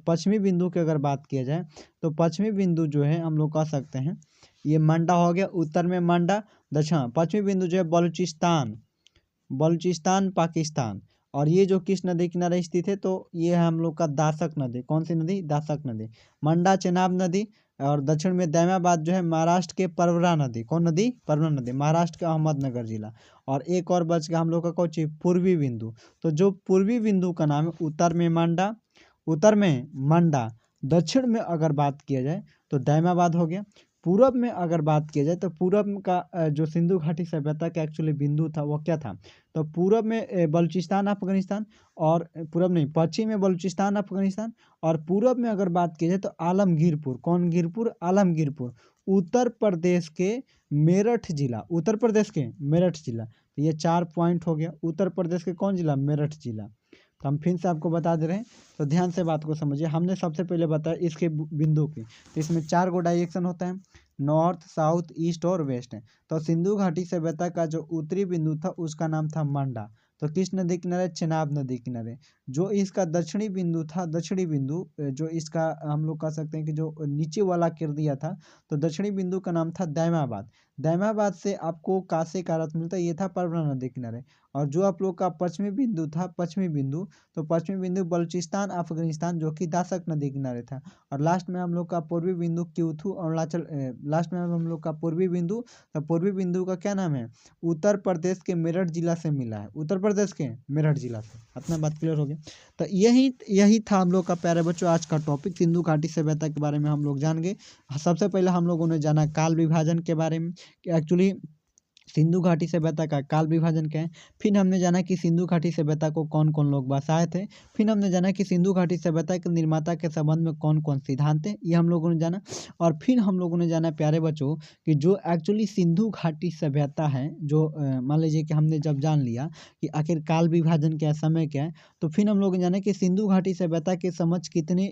Speaker 2: पश्चिमी बिंदु की अगर बात किया जाए तो पश्चिमी बिंदु जो है हम लोग कह सकते हैं ये मंडा हो गया, उत्तर में मंडा, दक्षिण पश्चिमी बिंदु जो है बलूचिस्तान पाकिस्तान। और ये जो किस नदी किनारे स्थित है? तो ये है हम लोग का दासक नदी। कौन सी नदी? दासक नदी। मंडा चेनाब नदी, और दक्षिण में दैमाबाद जो है महाराष्ट्र के परवरा नदी। कौन नदी? परवरा नदी, महाराष्ट्र के अहमदनगर जिला। और एक और बच गया हम लोग का कौन सी? पूर्वी बिंदु। तो जो पूर्वी बिंदु का नाम है उत्तर में मंडा, दक्षिण में अगर बात किया जाए तो दैमाबाद हो गया। पूरब में अगर बात किया जाए तो पूरब का जो सिंधु घाटी सभ्यता का एक्चुअली बिंदु था वो क्या था? तो पूरब में बलूचिस्तान अफगानिस्तान, और पूरब नहीं पश्चिम में बलूचिस्तान अफगानिस्तान, और पूरब में अगर बात की जाए तो आलमगीरपुर। कौन गिरपुर? आलमगीरपुर, उत्तर प्रदेश के मेरठ जिला। उत्तर प्रदेश के मेरठ जिला। तो ये 4 पॉइंट हो गया। उत्तर प्रदेश के कौन जिला? मेरठ जिला। तो हम फिर से आपको बता दे रहे हैं, तो ध्यान से बात को समझिए। हमने सबसे पहले बताया इसके बिंदु की, तो इसमें 4 गो डायरेक्शन होता है, नॉर्थ, साउथ, ईस्ट और वेस्ट है। तो सिंधु घाटी सभ्यता का जो उत्तरी बिंदु था उसका नाम था मंडा। तो किस नदी किनारे? चेनाब नदी किनारे। जो इसका दक्षिणी बिंदु था, जो इसका हम लोग कह सकते हैं कि जो नीचे वाला कर दिया था, तो दक्षिणी बिंदु का नाम था दैमाबाद। दैमाबाद से आपको कांसे का रथ मिलता है, ये था परवरा नदी किनारे। और जो आप लोग का पश्चिमी बिंदु था, तो पश्चिमी बिंदु बलूचिस्तान अफगानिस्तान जो कि दासक नदी किनारे था। और लास्ट में हम लोग का पूर्वी बिंदु क्यूथू अरुणाचल, लास्ट में हम लोग का पूर्वी बिंदु, तो पूर्वी बिंदु का क्या नाम है? उत्तर प्रदेश के मेरठ जिला से मिला है। उत्तर प्रदेश के मेरठ जिला से। अपना बात क्लियर हो गया। तो यही था हम लोग का प्यारे बच्चों आज का टॉपिक। सिंधु घाटी सभ्यता के बारे में हम लोग जान गए। सबसे पहले हम लोगों ने जाना काल विभाजन के बारे में कि एक्चुअली सिंधु घाटी सभ्यता का काल विभाजन क्या है। फिर हमने जाना कि सिंधु घाटी सभ्यता को कौन कौन लोग बसाए थे। फिर हमने जाना कि सिंधु घाटी सभ्यता के निर्माता के संबंध में कौन कौन सिद्धांत हैं, ये हम लोगों ने जाना। और फिर हम लोगों ने जाना प्यारे बच्चों कि जो एक्चुअली सिंधु घाटी सभ्यता है, जो मान लीजिए कि हमने जब जान लिया कि आखिर काल विभाजन क्या है, समय क्या है, तो फिर हम लोग जाना कि सिंधु घाटी सभ्यता के समझ कितने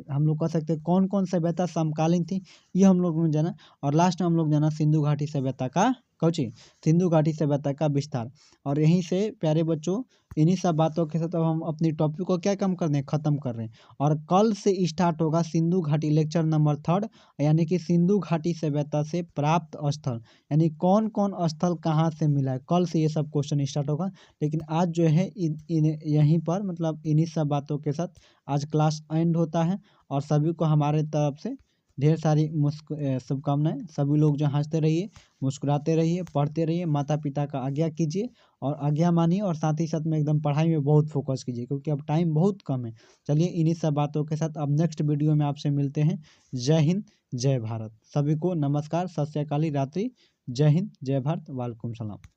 Speaker 2: हम लोग कह सकते हैं कौन कौन सभ्यता समकालीन थी, ये हम लोगों ने जाना। और लास्ट में हम लोग जाना सिंधु घाटी सभ्यता का सिंधु घाटी सभ्यता का विस्तार। और यहीं से प्यारे बच्चों इन्हीं सब बातों के साथ अब हम अपनी टॉपिक को क्या कम कर रहे हैं, ख़त्म कर रहे हैं। और कल से स्टार्ट होगा सिंधु घाटी लेक्चर नंबर 3, यानी कि सिंधु घाटी सभ्यता से प्राप्त स्थल, यानी कौन कौन स्थल कहाँ से मिला है। कल से ये सब क्वेश्चन स्टार्ट होगा। लेकिन आज जो है यहीं पर मतलब इन्हीं सब बातों के साथ आज क्लास एंड होता है। और सभी को हमारे तरफ से ढेर सारी शुभकामनाएं। सभी लोग जो हंसते रहिए, मुस्कुराते रहिए, पढ़ते रहिए, माता पिता का आज्ञा कीजिए और आज्ञा मानिए, और साथ ही साथ में एकदम पढ़ाई में बहुत फोकस कीजिए, क्योंकि अब टाइम बहुत कम है। चलिए इन्हीं सब बातों के साथ अब नेक्स्ट वीडियो में आपसे मिलते हैं। जय हिंद, जय भारत। सभी को नमस्कार, सत श्री अकाल, रात्रि। जय हिंद, जय भारत, वालेकुम सलाम।